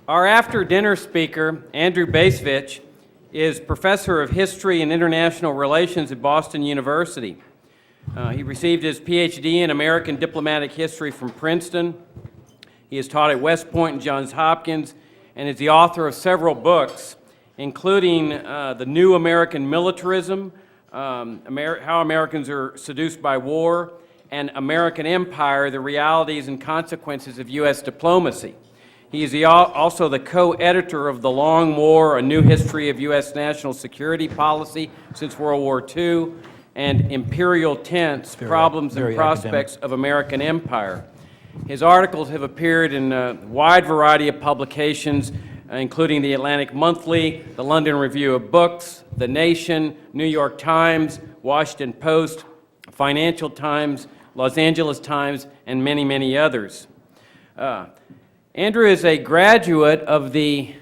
Our after-dinner speaker, Andrew Bacevich, is Professor of History and International Relations at Boston University. He received his PhD in American Diplomatic History from Princeton. He has taught at West Point and Johns Hopkins and is the author of several books, including The New American Militarism, How Americans Are Seduced by War, and American Empire, The Realities and Consequences of U.S. Diplomacy. He is also the co-editor of The Long War, A New History of U.S. National Security Policy Since World War II, and Imperial Tense, Problems and Prospects of American Empire. His articles have appeared in a wide variety of publications, including the Atlantic Monthly, the London Review of Books, The Nation, New York Times, Washington Post, Financial Times, Los Angeles Times, and many, many others. Andrew is a graduate of the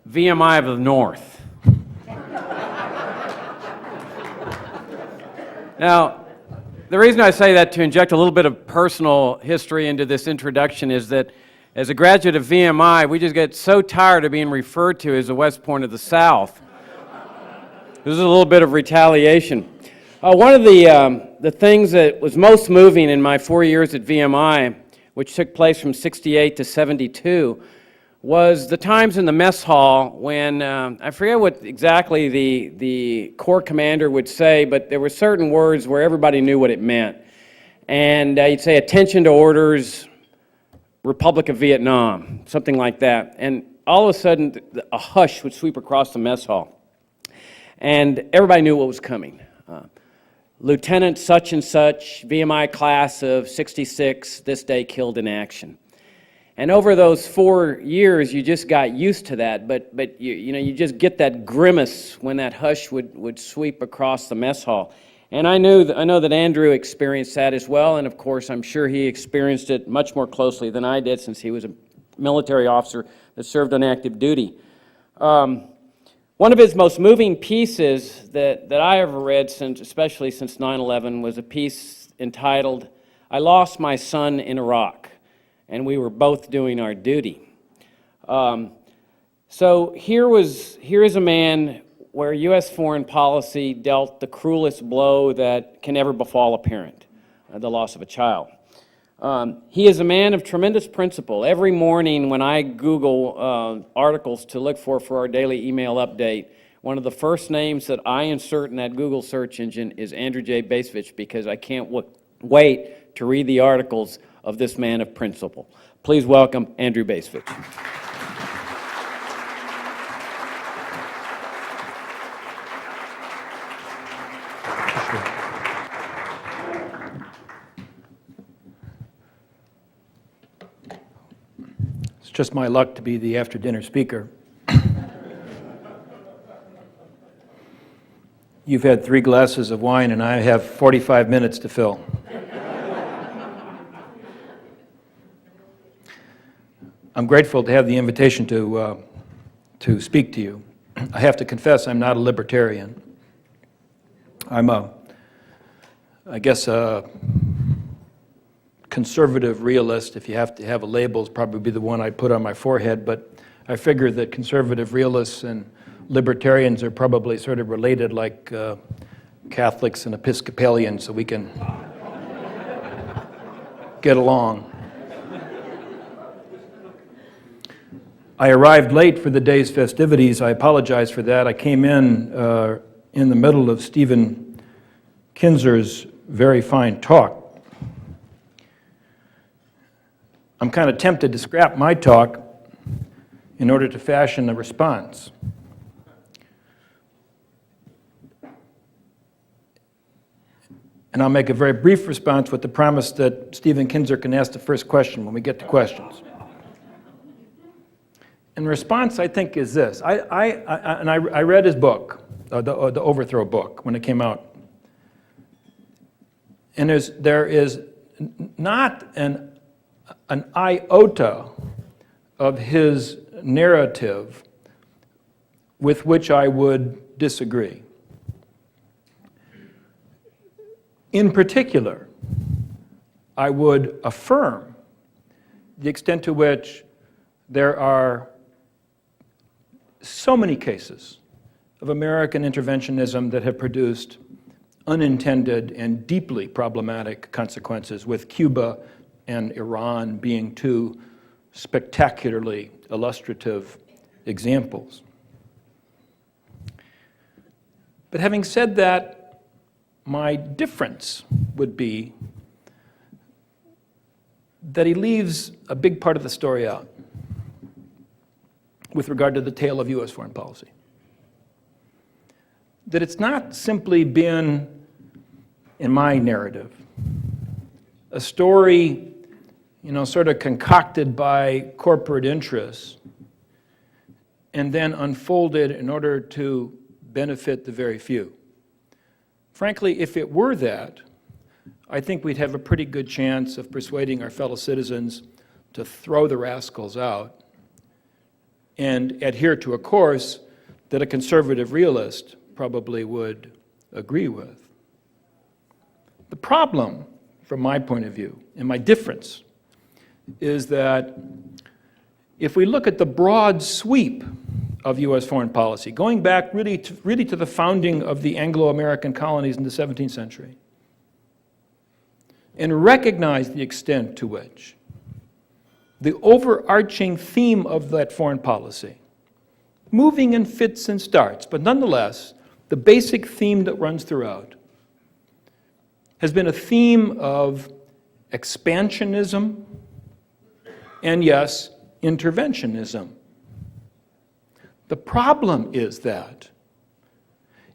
VMI of the North. Now, the reason I say that to inject a little bit of personal history into this introduction is that as a graduate of VMI, we just get so tired of being referred to as the West Point of the South. This is a little bit of retaliation. One of the things that was most moving in my 4 years at VMI, which took place from 68 to 72, was the times in the mess hall when, I forget what exactly the Corps commander would say, but there were certain words where everybody knew what it meant. And he'd say, attention to orders, Republic of Vietnam, something like that. And all of a sudden, a hush would sweep across the mess hall. And everybody knew what was coming. Lieutenant such and such, VMI class of 66, this day killed in action. And over those 4 years, you just got used to that, but you just get that grimace when that hush would sweep across the mess hall. And I know that Andrew experienced that as well, and of course, I'm sure he experienced it much more closely than I did since he was a military officer that served on active duty. One of his most moving pieces that I ever read, especially since 9/11, was a piece entitled, I Lost My Son in Iraq, and we were both doing our duty. So here is a man where U.S. foreign policy dealt the cruelest blow that can ever befall a parent, the loss of a child. He is a man of tremendous principle. Every morning when I Google articles to look for our daily email update, one of the first names that I insert in that Google search engine is Andrew J. Bacevich, because I can't wait to read the articles of this man of principle. Please welcome Andrew Bacevich. It's just my luck to be the after-dinner speaker. You've had 3 glasses of wine, and I have 45 minutes to fill. I'm grateful to have the invitation to speak to you. I have to confess, I'm not a libertarian. I'm I guess a conservative realist. If you have to have a label, it's probably the one I'd put on my forehead, but I figure that conservative realists and libertarians are probably sort of related, like Catholics and Episcopalians, so we can get along. I arrived late for the day's festivities. I apologize for that. I came in the middle of Stephen Kinzer's very fine talk. I'm kind of tempted to scrap my talk in order to fashion a response. And I'll make a very brief response with the promise that Stephen Kinzer can ask the first question when we get to questions. And the response, I think, is this. I read his book, the Overthrow book, when it came out. And there is not an iota of his narrative with which I would disagree. In particular, I would affirm the extent to which there are so many cases of American interventionism that have produced unintended and deeply problematic consequences, with Cuba and Iran being two spectacularly illustrative examples. But having said that, my difference would be that he leaves a big part of the story out with regard to the tale of U.S. foreign policy. That it's not simply been, in my narrative, a story, sort of concocted by corporate interests and then unfolded in order to benefit the very few. Frankly, if it were that, I think we'd have a pretty good chance of persuading our fellow citizens to throw the rascals out and adhere to a course that a conservative realist probably would agree with. The problem, from my point of view, and my difference, is that if we look at the broad sweep of U.S. foreign policy, going back really to the founding of the Anglo-American colonies in the 17th century, and recognize the extent to which the overarching theme of that foreign policy, moving in fits and starts, but nonetheless, the basic theme that runs throughout, has been a theme of expansionism and, yes, interventionism. The problem is that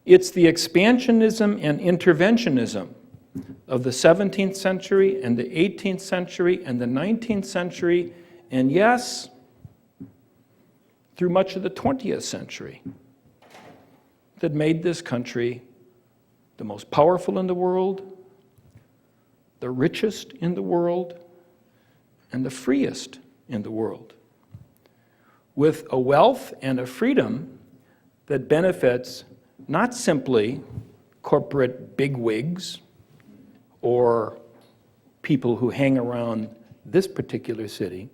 it's the expansionism and interventionism of the 17th century and the 18th century and the 19th century, and yes, through much of the 20th century, that made this country the most powerful in the world, the richest in the world, and the freest in the world, with a wealth and a freedom that benefits not simply corporate bigwigs or people who hang around this particular city,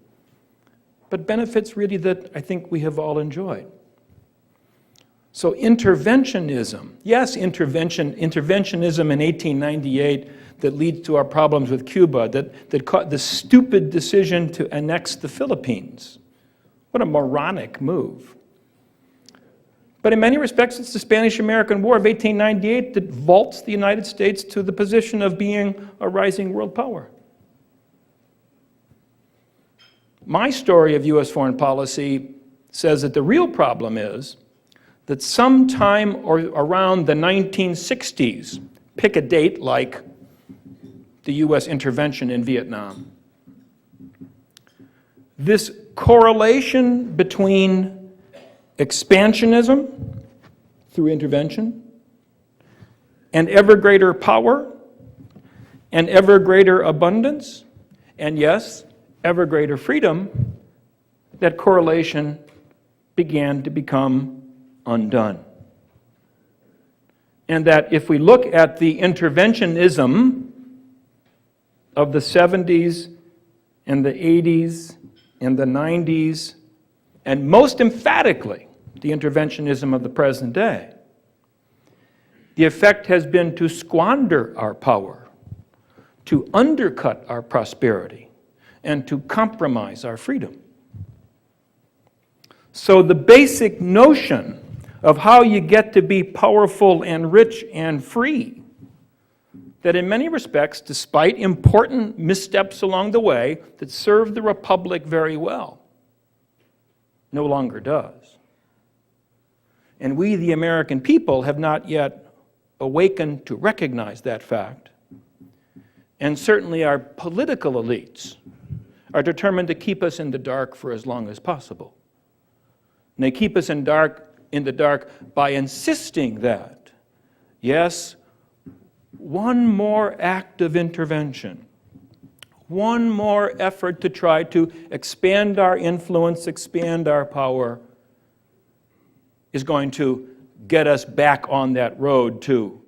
but benefits really that I think we have all enjoyed. So interventionism, yes, interventionism in 1898 that leads to our problems with Cuba, that caught the stupid decision to annex the Philippines. What a moronic move. But in many respects, it's the Spanish-American War of 1898 that vaults the United States to the position of being a rising world power. My story of U.S. foreign policy says that the real problem is that sometime around the 1960s, pick a date like the U.S. intervention in Vietnam, this correlation between expansionism through intervention and ever greater power and ever greater abundance and, yes, ever greater freedom, that correlation began to become undone. And that if we look at the interventionism of the 70s and the 80s and the 90s, and most emphatically, the interventionism of the present day, the effect has been to squander our power, to undercut our prosperity, and to compromise our freedom. So the basic notion of how you get to be powerful and rich and free, that in many respects, despite important missteps along the way that served the Republic very well, no longer does. And we, the American people, have not yet awakened to recognize that fact. And certainly our political elites are determined to keep us in the dark for as long as possible. And they keep us in the dark by insisting that, yes, one more act of intervention, one more effort to try to expand our influence, expand our power, is going to get us back on that road to